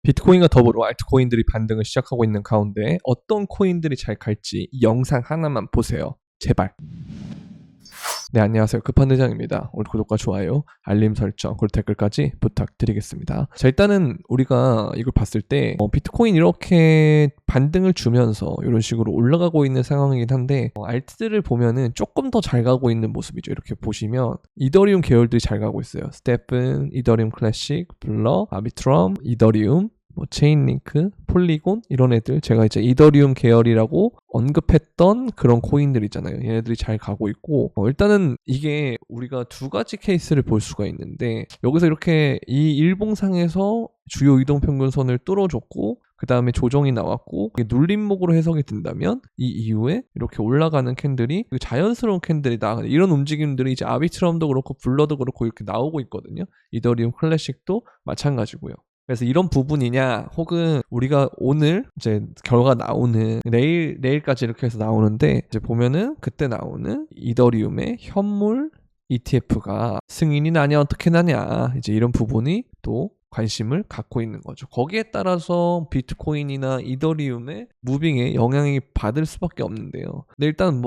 비트코인과 더불어 알트코인들이 반등을 시작하고 있는 가운데 어떤 코인들이 잘 갈지 이 영상 하나만 보세요. 제발. 네, 안녕하세요. 급한대장입니다. 오늘 구독과 좋아요, 알림 설정, 그리고 댓글까지 부탁드리겠습니다. 자, 일단은 우리가 이걸 봤을 때 비트코인 이렇게 반등을 주면서 이런 식으로 올라가고 있는 상황이긴 한데 알트들을 보면은 조금 더 잘 가고 있는 모습이죠. 이렇게 보시면 이더리움 계열들이 잘 가고 있어요. 스테픈, 이더리움 클래식, 블러, 아비트럼, 이더리움, 체인링크, 폴리곤 이런 애들, 제가 이제 이더리움 계열이라고 언급했던 그런 코인들 있잖아요. 얘네들이 잘 가고 있고 일단은 이게 우리가 두 가지 케이스를 볼 수가 있는데, 여기서 이렇게 이 일봉상에서 주요 이동평균선을 뚫어줬고 그 다음에 조정이 나왔고 이게 눌림목으로 해석이 된다면 이 이후에 이렇게 올라가는 캔들이 자연스러운 캔들이다, 이런 움직임들이 이제 아비트럼도 그렇고 블러도 그렇고 이렇게 나오고 있거든요. 이더리움 클래식도 마찬가지고요. 그래서 이런 부분이냐, 혹은 우리가 오늘 이제 결과 나오는 내일까지 이렇게 해서 나오는데, 이제 보면은 그때 나오는 이더리움의 현물 ETF가 승인이 나냐 어떻게 나냐, 이제 이런 부분이 또 관심을 갖고 있는 거죠. 거기에 따라서 비트코인이나 이더리움의 무빙에 영향이 받을 수밖에 없는데요. 근데 일단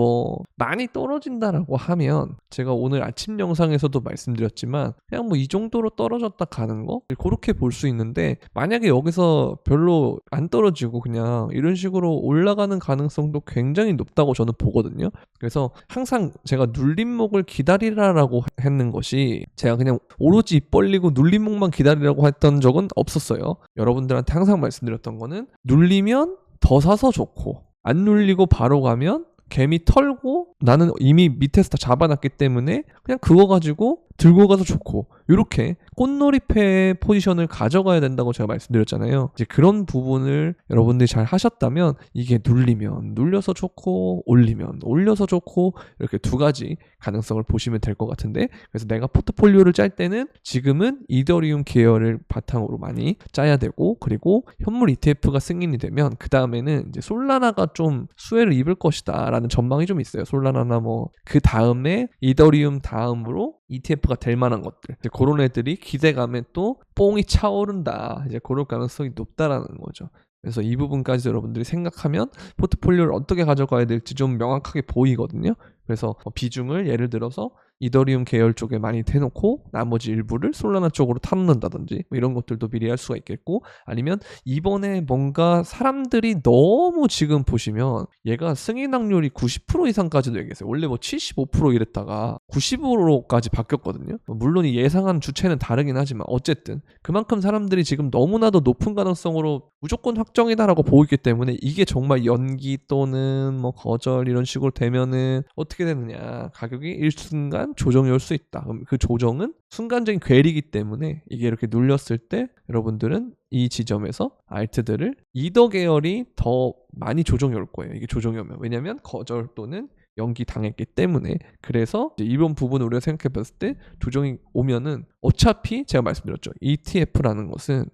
많이 떨어진다라고 하면, 제가 오늘 아침 영상에서도 말씀드렸지만 그냥 이 정도로 떨어졌다 가는 거, 그렇게 볼 수 있는데, 만약에 여기서 별로 안 떨어지고 그냥 이런 식으로 올라가는 가능성도 굉장히 높다고 저는 보거든요. 그래서 항상 제가 눌림목을 기다리라라고 했는 것이, 제가 그냥 오로지 입 벌리고 눌림목만 기다리라고 했던 적은 없었어요. 여러분들한테 항상 말씀드렸던 거는, 눌리면 더 사서 좋고, 안 눌리고 바로 가면 개미 털고 나는 이미 밑에서 다 잡아놨기 때문에 그냥 그거 가지고 들고 가서 좋고, 이렇게 꽃놀이패 포지션을 가져가야 된다고 제가 말씀드렸잖아요. 이제 그런 부분을 여러분들이 잘 하셨다면, 이게 눌리면 눌려서 좋고 올리면 올려서 좋고, 이렇게 두 가지 가능성을 보시면 될 것 같은데, 그래서 내가 포트폴리오를 짤 때는 지금은 이더리움 계열을 바탕으로 많이 짜야 되고, 그리고 현물 ETF가 승인이 되면 그 다음에는 이제 솔라나가 좀 수혜를 입을 것이다 라는 전망이 좀 있어요. 솔라나나 그 다음에 이더리움 다음으로 ETF가 될 만한 것들, 이제 그런 애들이 기대감에 또 뽕이 차오른다, 이제 그럴 가능성이 높다라는 거죠. 그래서 이 부분까지 여러분들이 생각하면 포트폴리오를 어떻게 가져가야 될지 좀 명확하게 보이거든요. 그래서 비중을 예를 들어서 이더리움 계열 쪽에 많이 대놓고 나머지 일부를 솔라나 쪽으로 타놓는다든지 이런 것들도 미리 할 수가 있겠고, 아니면 이번에 뭔가 사람들이 너무, 지금 보시면 얘가 승인 확률이 90% 이상까지도 얘기했어요. 원래 75% 이랬다가 90%까지 바뀌었거든요. 물론 이 예상한 주체는 다르긴 하지만 어쨌든 그만큼 사람들이 지금 너무나도 높은 가능성으로 무조건 확정이다라고 보이기 때문에, 이게 정말 연기 또는 거절 이런 식으로 되면은 어떻게 되느냐, 가격이 일순간 조정이 올 수 있다. 그럼 그 조정은 순간적인 괴리이기 때문에, 이게 이렇게 눌렸을 때 여러분들은 이 지점에서 알트들을 이더 계열이 더 많이 조정이 올 거예요. 이게 조정이 오면, 왜냐면 거절 또는 연기 당했기 때문에. 그래서 이번 부분을 우리가 생각해 봤을 때, 조정이 오면은 어차피 제가 말씀드렸죠, ETF라는 것은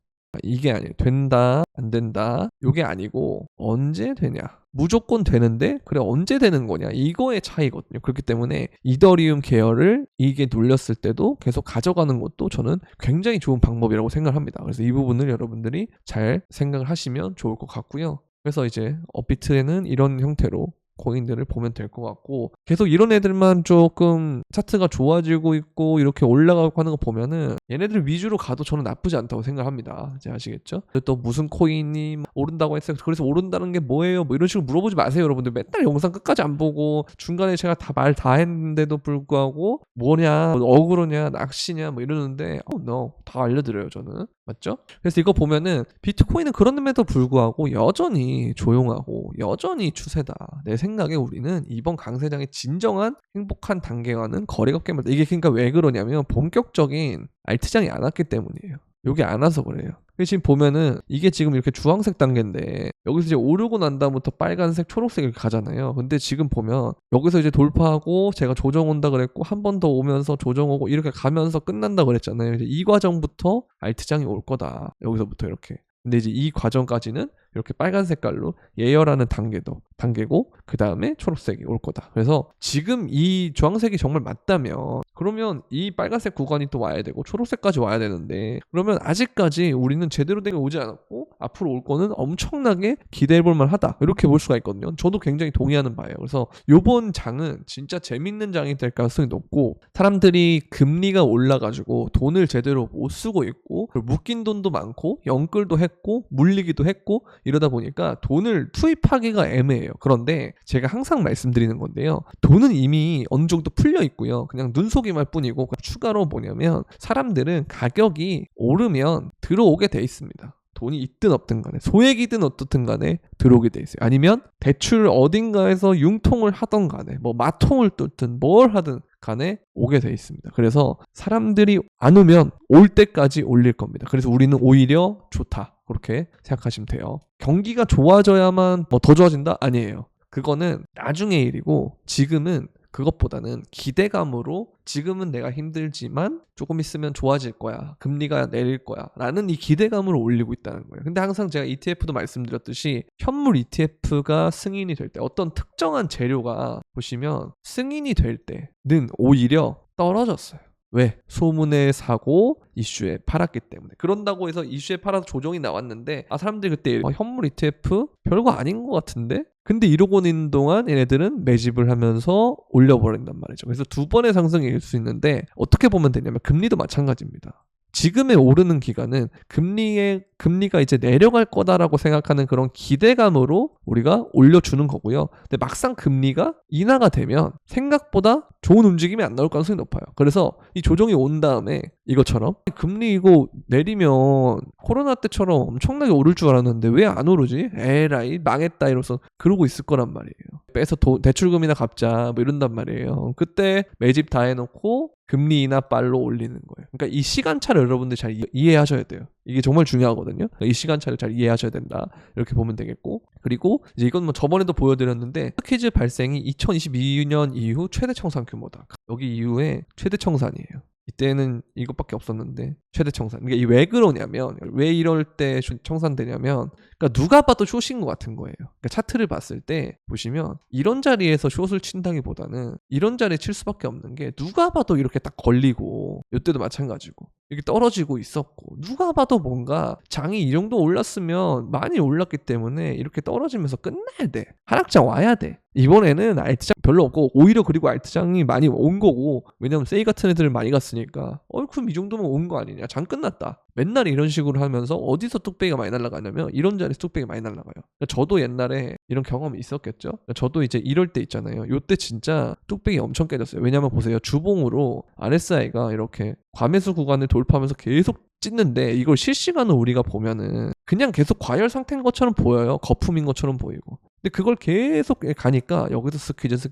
이게 아니에요. 된다 안 된다 요게 아니고 언제 되냐, 무조건 되는데 그래 언제 되는 거냐, 이거의 차이거든요. 그렇기 때문에 이더리움 계열을 이게 눌렸을 때도 계속 가져가는 것도 저는 굉장히 좋은 방법이라고 생각합니다. 그래서 이 부분을 여러분들이 잘 생각을 하시면 좋을 것 같고요. 그래서 이제 업비트에는 이런 형태로 코인들을 보면 될 것 같고, 계속 이런 애들만 조금 차트가 좋아지고 있고 이렇게 올라가고 하는 거 보면은 얘네들 위주로 가도 저는 나쁘지 않다고 생각합니다. 이제 아시겠죠? 또 무슨 코인이 오른다고 했어요, 그래서 오른다는 게 뭐예요, 이런 식으로 물어보지 마세요. 여러분들 맨날 영상 끝까지 안 보고 중간에 제가 다 말 다 했는데도 불구하고 뭐냐, 어그로냐, 낚시냐 이러는데 no, 다 알려드려요 저는. 맞죠? 그래서 이거 보면은 비트코인은 그런데도 불구하고 여전히 조용하고 여전히 추세다. 내 생각에 우리는 이번 강세장의 진정한 행복한 단계와는 거리가 꽤 멀다. 이게 그러니까 왜 그러냐면, 본격적인 알트장이 안 왔기 때문이에요. 여기 안 와서 그래요. 지금 보면은 이게 지금 이렇게 주황색 단계인데, 여기서 이제 오르고 난 다음부터 빨간색, 초록색 이렇게 가잖아요. 근데 지금 보면 여기서 이제 돌파하고 제가 조정 온다 그랬고, 한 번 더 오면서 조정 오고 이렇게 가면서 끝난다 그랬잖아요. 이제 이 과정부터 알트장이 올 거다. 여기서부터 이렇게. 근데 이제 이 과정까지는 이렇게 빨간 색깔로 예열하는 단계고 그 다음에 초록색이 올 거다. 그래서 지금 이 주황색이 정말 맞다면 그러면 이 빨간색 구간이 또 와야 되고 초록색까지 와야 되는데 그러면 아직까지 우리는 제대로 된 게 오지 않았고 앞으로 올 거는 엄청나게 기대해 볼 만하다. 이렇게 볼 수가 있거든요. 저도 굉장히 동의하는 바예요. 그래서 요번 장은 진짜 재밌는 장이 될 가능성이 높고 사람들이 금리가 올라가지고 돈을 제대로 못 쓰고 있고 묶인 돈도 많고 연끌도 했고 물리기도 했고 이러다 보니까 돈을 투입하기가 애매해요. 그런데 제가 항상 말씀드리는 건데요. 돈은 이미 어느 정도 풀려 있고요. 그냥 눈속임할 뿐이고 추가로 뭐냐면 사람들은 가격이 오르면 들어오게 돼 있습니다. 돈이 있든 없든 간에 소액이든 어떻든 간에 들어오게 돼 있어요. 아니면 대출 어딘가에서 융통을 하던 간에 뭐 마통을 뚫든 뭘 하든 간에 오게 돼 있습니다. 그래서 사람들이 안 오면 올 때까지 올릴 겁니다. 그래서 우리는 오히려 좋다. 그렇게 생각하시면 돼요. 경기가 좋아져야만 뭐 더 좋아진다? 아니에요. 그거는 나중의 일이고 지금은 그것보다는 기대감으로 지금은 내가 힘들지만 조금 있으면 좋아질 거야. 금리가 내릴 거야. 라는 이 기대감으로 올리고 있다는 거예요. 근데 항상 제가 ETF도 말씀드렸듯이 현물 ETF가 승인이 될 때 어떤 특정한 재료가 보시면 승인이 될 때는 오히려 떨어졌어요. 왜? 소문에 사고 이슈에 팔았기 때문에. 그런다고 해서 이슈에 팔아서 조정이 나왔는데 사람들이 그때 현물 ETF 별거 아닌 것 같은데? 근데 이러고 있는 동안 얘네들은 매집을 하면서 올려버린단 말이죠. 그래서 두 번의 상승일 수 있는데 어떻게 보면 되냐면 금리도 마찬가지입니다. 지금의 오르는 기간은 금리가 이제 내려갈 거다라고 생각하는 그런 기대감으로 우리가 올려주는 거고요. 근데 막상 금리가 인하가 되면 생각보다 좋은 움직임이 안 나올 가능성이 높아요. 그래서 이 조정이 온 다음에 이것처럼 금리 이거 내리면 코로나 때처럼 엄청나게 오를 줄 알았는데 왜 안 오르지? 에라이 망했다 이러면서 그러고 있을 거란 말이에요. 빼서 대출금이나 갚자 뭐 이런단 말이에요. 그때 매집 다 해놓고 금리 인하 빨로 올리는 거예요. 그러니까 이 시간차를 여러분들 잘 이해하셔야 돼요. 이게 정말 중요하거든요. 이 시간차를 잘 이해하셔야 된다. 이렇게 보면 되겠고. 그리고 이제 이건 뭐 저번에도 보여드렸는데 퀴즈 발생이 2022년 이후 최대 청산 규모다. 여기 이후에 최대 청산이에요. 이때는 이것밖에 없었는데 최대 청산. 그러니까 왜 그러냐면 왜 이럴 때 청산되냐면 그러니까 누가 봐도 숏인 것 같은 거예요. 그러니까 차트를 봤을 때 보시면 이런 자리에서 숏을 친다기보다는 이런 자리에 칠 수밖에 없는 게 누가 봐도 이렇게 딱 걸리고 이때도 마찬가지고 이렇게 떨어지고 있었고 누가 봐도 뭔가 장이 이 정도 올랐으면 많이 올랐기 때문에 이렇게 떨어지면서 끝나야 돼. 하락장 와야 돼. 이번에는 알트장 별로 없고 오히려 그리고 알트장이 많이 온 거고 왜냐면 세이 같은 애들 많이 갔으니까 그럼 이 정도면 온 거 아니냐. 장 끝났다. 맨날 이런 식으로 하면서 어디서 뚝배기가 많이 날아가냐면 이런 자리에서 뚝배기 많이 날아가요. 그러니까 저도 옛날에 이런 경험이 있었겠죠. 그러니까 저도 이제 이럴 때 있잖아요. 요때 진짜 뚝배기 엄청 깨졌어요. 왜냐면 보세요. 주봉으로 RSI가 이렇게 과매수 구간을 돌파하면서 계속 찢는데 이걸 실시간으로 우리가 보면은 그냥 계속 과열 상태인 것처럼 보여요. 거품인 것처럼 보이고. 근데 그걸 계속 가니까 여기서 스퀴즈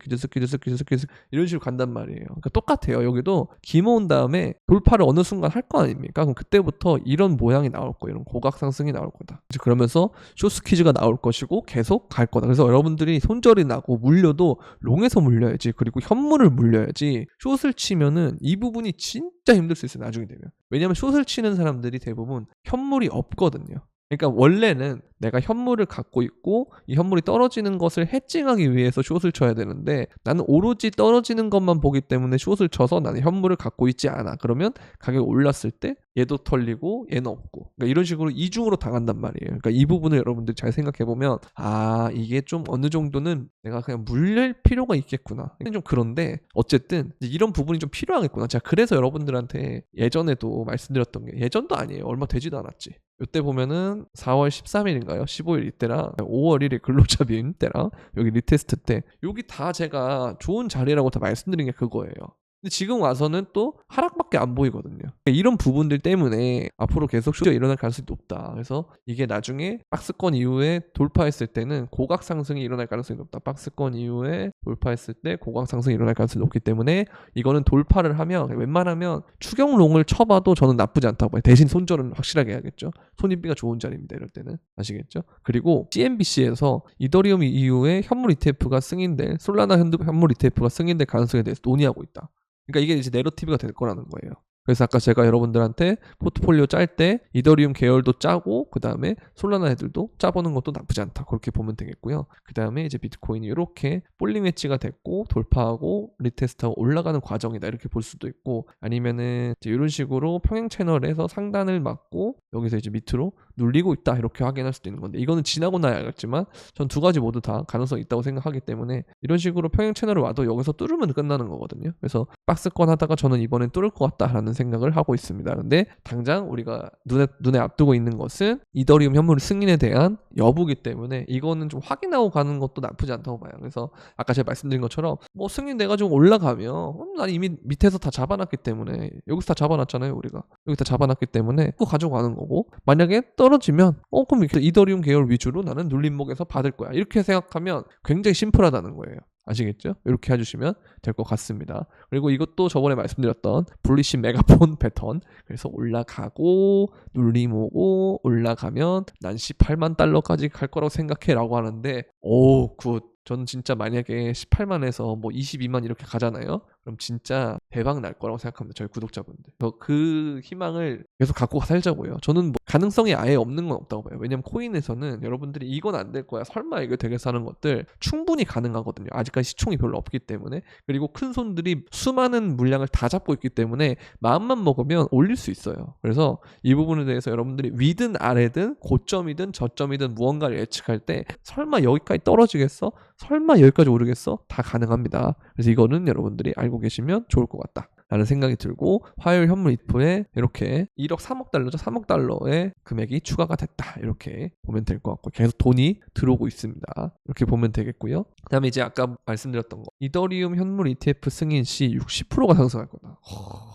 이런 식으로 간단 말이에요. 그러니까 똑같아요. 여기도 기 모은 다음에 돌파를 어느 순간 할 거 아닙니까? 그럼 그때부터 이런 모양이 나올 거예요. 이런 고각 상승이 나올 거다. 이제 그러면서 숏 스퀴즈가 나올 것이고 계속 갈 거다. 그래서 여러분들이 손절이 나고 물려도 롱에서 물려야지. 그리고 현물을 물려야지. 숏을 치면은 이 부분이 진짜 힘들 수 있어요. 나중에 되면. 왜냐면 숏을 치는 사람들이 대부분 현물이 없거든요. 그러니까 원래는 내가 현물을 갖고 있고 이 현물이 떨어지는 것을 해칭하기 위해서 숏을 쳐야 되는데 나는 오로지 떨어지는 것만 보기 때문에 숏을 쳐서 나는 현물을 갖고 있지 않아. 그러면 가격이 올랐을 때 얘도 털리고 얘는 없고 그러니까 이런 식으로 이중으로 당한단 말이에요. 그러니까 이 부분을 여러분들 잘 생각해보면 이게 좀 어느 정도는 내가 그냥 물릴 필요가 있겠구나. 좀 그런데 어쨌든 이런 부분이 좀 필요하겠구나. 제가 그래서 여러분들한테 예전에도 말씀드렸던 게 예전도 아니에요. 얼마 되지도 않았지. 이때 보면은 4월 13일인가요? 15일 이때랑 5월 1일 근로자비임 때랑 여기 리테스트 때 여기 다 제가 좋은 자리라고 다 말씀드린 게 그거예요. 근데 지금 와서는 또 하락밖에 안 보이거든요. 이런 부분들 때문에 앞으로 계속 쇼가 일어날 가능성이 높다. 그래서 이게 나중에 박스권 이후에 돌파했을 때는 고각 상승이 일어날 가능성이 높다. 박스권 이후에 돌파했을 때 고각 상승이 일어날 가능성이 높기 때문에 이거는 돌파를 하면 웬만하면 추경롱을 쳐봐도 저는 나쁘지 않다고 봐요. 대신 손절은 확실하게 해야겠죠. 손익비가 좋은 자리입니다. 이럴 때는. 아시겠죠? 그리고 CNBC에서 이더리움 이후에 현물 ETF가 승인될 솔라나 현물 ETF가 승인될 가능성에 대해서 논의하고 있다. 그러니까 이게 이제 내러티브가 될 거라는 거예요. 그래서 아까 제가 여러분들한테 포트폴리오 짤 때 이더리움 계열도 짜고 그 다음에 솔라나 애들도 짜보는 것도 나쁘지 않다. 그렇게 보면 되겠고요. 그 다음에 이제 비트코인이 이렇게 볼링 웨지가 됐고 돌파하고 리테스트하고 올라가는 과정이다. 이렇게 볼 수도 있고 아니면은 이제 이런 식으로 평행 채널에서 상단을 맞고 여기서 이제 밑으로 눌리고 있다. 이렇게 확인할 수도 있는 건데 이거는 지나고 나야 알겠지만 전 두 가지 모두 다 가능성이 있다고 생각하기 때문에 이런 식으로 평행 채널을 와도 여기서 뚫으면 끝나는 거거든요. 그래서 박스권 하다가 저는 이번엔 뚫을 것 같다라는 생각을 하고 있습니다. 근데 당장 우리가 눈에 앞두고 있는 것은 이더리움 현물 승인에 대한 여부기 때문에 이거는 좀 확인하고 가는 것도 나쁘지 않다고 봐요. 그래서 아까 제가 말씀드린 것처럼 뭐 승인돼가지고 올라가면 난 이미 밑에서 다 잡아놨기 때문에 여기서 다 잡아놨잖아요. 우리가 여기 다 잡아놨기 때문에 그거 가져가는 거고 만약에 떨어지면 그럼 이더리움 계열 위주로 나는 눌림목에서 받을 거야. 이렇게 생각하면 굉장히 심플하다는 거예요. 아시겠죠? 이렇게 해주시면 될 것 같습니다. 그리고 이것도 저번에 말씀드렸던 불리시 메가폰 패턴. 그래서 올라가고 눌림 오고 올라가면 난 18만 달러까지 갈 거라고 생각해 라고 하는데 오 굿. 저는 진짜 만약에 18만에서 뭐 22만 이렇게 가잖아요. 그럼 진짜 대박 날 거라고 생각합니다. 저희 구독자분들. 그 희망을 계속 갖고 살자고요. 저는 뭐 가능성이 아예 없는 건 없다고 봐요. 왜냐면 코인에서는 여러분들이 이건 안 될 거야. 설마 이거 되겠어 하는 것들 충분히 가능하거든요. 아직까지 시총이 별로 없기 때문에. 그리고 큰 손들이 수많은 물량을 다 잡고 있기 때문에 마음만 먹으면 올릴 수 있어요. 그래서 이 부분에 대해서 여러분들이 위든 아래든 고점이든 저점이든 무언가를 예측할 때 설마 여기까지 떨어지겠어? 설마 여기까지 오르겠어? 다 가능합니다. 그래서 이거는 여러분들이 알고 계시면 좋을 것 같다 라는 생각이 들고 화요일 현물 ETF에 이렇게 1억 3억 달러죠. 3억 달러의 금액이 추가가 됐다. 이렇게 보면 될 것 같고 계속 돈이 들어오고 있습니다. 이렇게 보면 되겠고요. 그 다음에 이제 아까 말씀드렸던 거 이더리움 현물 ETF 승인 시 60%가 상승할 거다.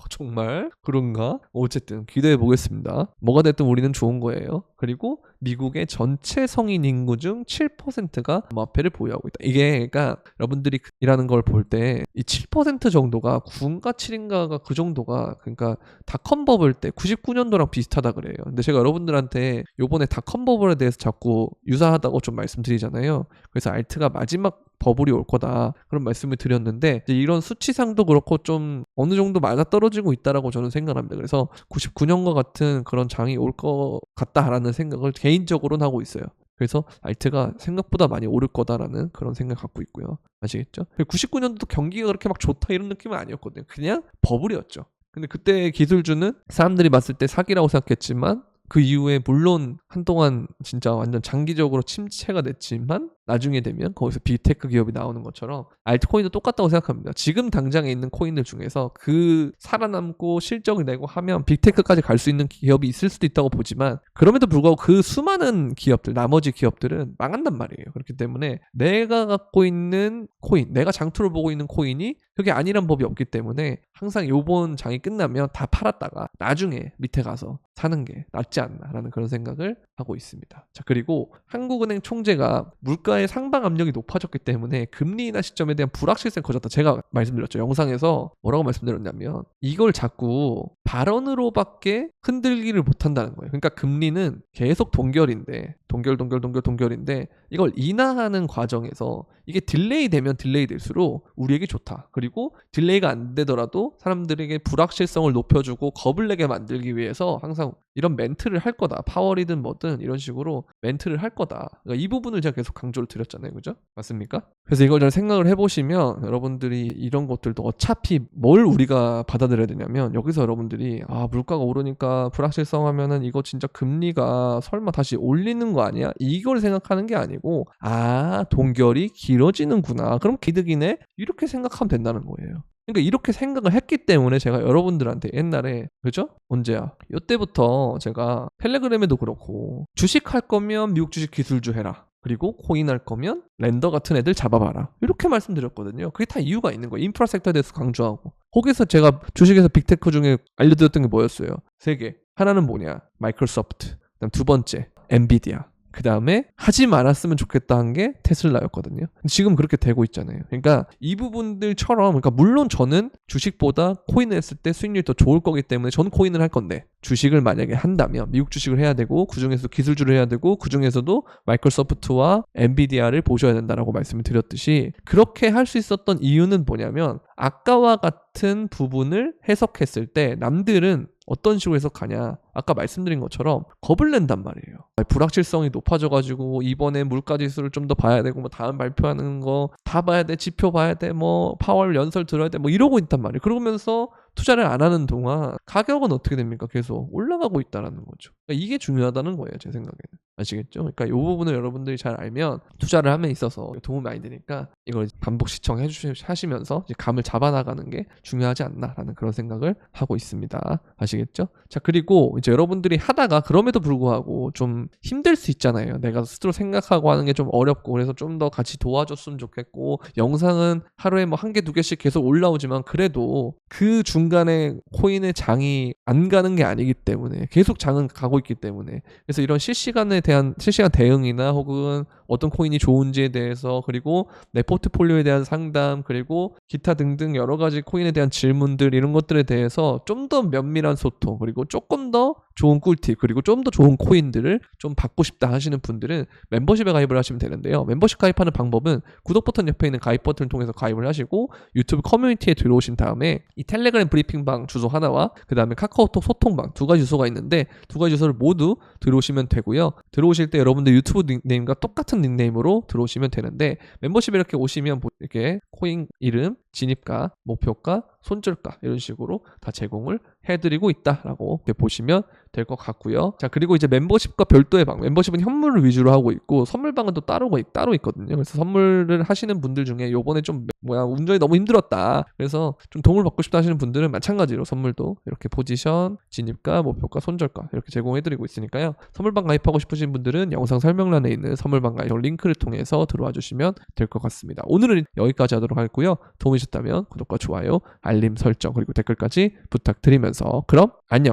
정말 그런가? 어쨌든 기대해 보겠습니다. 뭐가 됐든 우리는 좋은 거예요. 그리고 미국의 전체 성인 인구 중 7%가 암호화폐를 보유하고 있다. 이게 그러니까 여러분들이 일하는 걸 볼 때 이 7% 정도가 9인가 7인가가 그 정도가 그러니까 닷컴 버블 때 99년도랑 비슷하다 그래요. 근데 제가 여러분들한테 요번에 닷컴 버블에 대해서 자꾸 유사하다고 좀 말씀드리잖아요. 그래서 알트가 마지막 버블이 올 거다 그런 말씀을 드렸는데 이제 이런 수치상도 그렇고 좀 어느 정도 맞아떨어지고 있다라고 저는 생각합니다. 그래서 99년과 같은 그런 장이 올 것 같다라는 생각을 개인적으로는 하고 있어요. 그래서 알트가 생각보다 많이 오를 거다라는 그런 생각 갖고 있고요. 아시겠죠? 99년도 경기가 그렇게 막 좋다 이런 느낌은 아니었거든요. 그냥 버블이었죠. 근데 그때 기술주는 사람들이 봤을 때 사기라고 생각했지만 그 이후에 물론 한동안 진짜 완전 장기적으로 침체가 됐지만 나중에 되면 거기서 빅테크 기업이 나오는 것처럼 알트코인도 똑같다고 생각합니다. 지금 당장에 있는 코인들 중에서 그 살아남고 실적을 내고 하면 빅테크까지 갈 수 있는 기업이 있을 수도 있다고 보지만 그럼에도 불구하고 그 수많은 기업들 나머지 기업들은 망한단 말이에요. 그렇기 때문에 내가 갖고 있는 코인 내가 장투를 보고 있는 코인이 그게 아니란 법이 없기 때문에 항상 요번 장이 끝나면 다 팔았다가 나중에 밑에 가서 사는 게 낫지 않나라는 그런 생각을 하고 있습니다. 자, 그리고 한국은행 총재가 물가의 상방 압력이 높아졌기 때문에 금리 인하 시점에 대한 불확실성이 커졌다. 제가 말씀드렸죠. 영상에서 뭐라고 말씀드렸냐면 이걸 자꾸 발언으로밖에 흔들기를 못한다는 거예요. 그러니까 금리는 계속 동결인데 동결인데 이걸 인하하는 과정에서 이게 딜레이 되면 딜레이 될수록 우리에게 좋다. 그리고 딜레이가 안 되더라도 사람들에게 불확실성을 높여주고 겁을 내게 만들기 위해서 항상 이런 멘트를 할 거다. 파월이든 뭐든 이런 식으로 멘트를 할 거다. 그러니까 이 부분을 제가 계속 강조를 드렸잖아요. 그죠? 맞습니까? 그래서 이걸 잘 생각을 해보시면 여러분들이 이런 것들도 어차피 뭘 우리가 받아들여야 되냐면 여기서 여러분들이 물가가 오르니까 불확실성 하면은 이거 진짜 금리가 설마 다시 올리는 거 아니야? 이걸 생각하는 게 아니고 동결이 길어지는구나. 그럼 기득이네? 이렇게 생각하면 된다는 거예요. 그러니까 이렇게 생각을 했기 때문에 제가 여러분들한테 옛날에 그죠? 언제야? 이때부터 제가 텔레그램에도 그렇고 주식할 거면 미국 주식 기술주 해라. 그리고 코인 할 거면 랜더 같은 애들 잡아봐라. 이렇게 말씀드렸거든요. 그게 다 이유가 있는 거예요. 인프라 섹터에 대해서 강조하고. 거기서 제가 주식에서 빅테크 중에 알려드렸던 게 뭐였어요? 3개. 하나는 뭐냐? 마이크로소프트. 그다음 두 번째 엔비디아. 그 다음에 하지 말았으면 좋겠다 한 게 테슬라였거든요. 지금 그렇게 되고 있잖아요. 그러니까 이 부분들처럼 그러니까 물론 저는 주식보다 코인을 했을 때 수익률이 더 좋을 거기 때문에 전 코인을 할 건데 주식을 만약에 한다면 미국 주식을 해야 되고 그중에서도 기술주를 해야 되고 그중에서도 마이크로소프트와 엔비디아를 보셔야 된다라고 말씀을 드렸듯이 그렇게 할 수 있었던 이유는 뭐냐면 아까와 같은 부분을 해석했을 때 남들은 어떤 식으로 해석하냐, 아까 말씀드린 것처럼 겁을 낸단 말이에요. 불확실성이 높아져가지고 이번에 물가지수를 좀 더 봐야 되고, 뭐 다음 발표하는 거 다 봐야 돼, 지표 봐야 돼, 뭐 파월 연설 들어야 돼, 뭐 이러고 있단 말이에요. 그러면서 투자를 안 하는 동안 가격은 어떻게 됩니까? 계속 올라가고 있다라는 거죠. 그러니까 이게 중요하다는 거예요, 제 생각에는. 아시겠죠? 그러니까 이 부분을 여러분들이 잘 알면 투자를 함에 있어서 도움이 많이 되니까 이걸 반복 시청해 하시면서 이제 감을 잡아나가는 게 중요하지 않나라는 그런 생각을 하고 있습니다. 아시겠죠? 자, 그리고 이제 여러분들이 하다가 그럼에도 불구하고 좀 힘들 수 있잖아요. 내가 스스로 생각하고 하는 게 좀 어렵고, 그래서 좀 더 같이 도와줬으면 좋겠고, 영상은 하루에 뭐 1개, 2개씩 계속 올라오지만 그래도 그 중간에 코인의 장이 안 가는 게 아니기 때문에, 계속 장은 가고 있기 때문에, 그래서 이런 실시간 대응이나 혹은 어떤 코인이 좋은지에 대해서, 그리고 내 포트폴리오에 대한 상담, 그리고 기타 등등 여러 가지 코인에 대한 질문들, 이런 것들에 대해서 좀 더 면밀한 소통, 그리고 조금 더 좋은 꿀팁, 그리고 좀 더 좋은 코인들을 좀 받고 싶다 하시는 분들은 멤버십에 가입을 하시면 되는데요. 멤버십 가입하는 방법은 구독 버튼 옆에 있는 가입 버튼을 통해서 가입을 하시고, 유튜브 커뮤니티에 들어오신 다음에 이 텔레그램 브리핑방 주소 하나와 그 다음에 카카오톡 소통방 2가지 주소가 있는데, 2가지 주소를 모두 들어오시면 되고요. 들어오실 때 여러분들 유튜브 닉네임과 똑같은 닉네임으로 들어오시면 되는데, 멤버십에 이렇게 오시면 이렇게 코인 이름, 진입가, 목표가, 손절가 이런 식으로 다 제공을 해드리고 있다라고 이렇게 보시면 될 것 같고요. 자, 그리고 이제 멤버십과 별도의 방, 멤버십은 현물을 위주로 하고 있고 선물방은 또 따로 있거든요. 그래서 선물을 하시는 분들 중에 요번에 좀 운전이 너무 힘들었다, 그래서 좀 도움을 받고 싶다 하시는 분들은 마찬가지로 선물도 이렇게 포지션, 진입가, 목표가, 손절가 이렇게 제공해드리고 있으니까요. 선물방 가입하고 싶으신 분들은 영상 설명란에 있는 선물방 가입 링크를 통해서 들어와 주시면 될 것 같습니다. 오늘은 여기까지 하도록 하고요. 도움이 되셨다면 구독과 좋아요, 알림 설정, 그리고 댓글까지 부탁드리면서 그럼 안녕.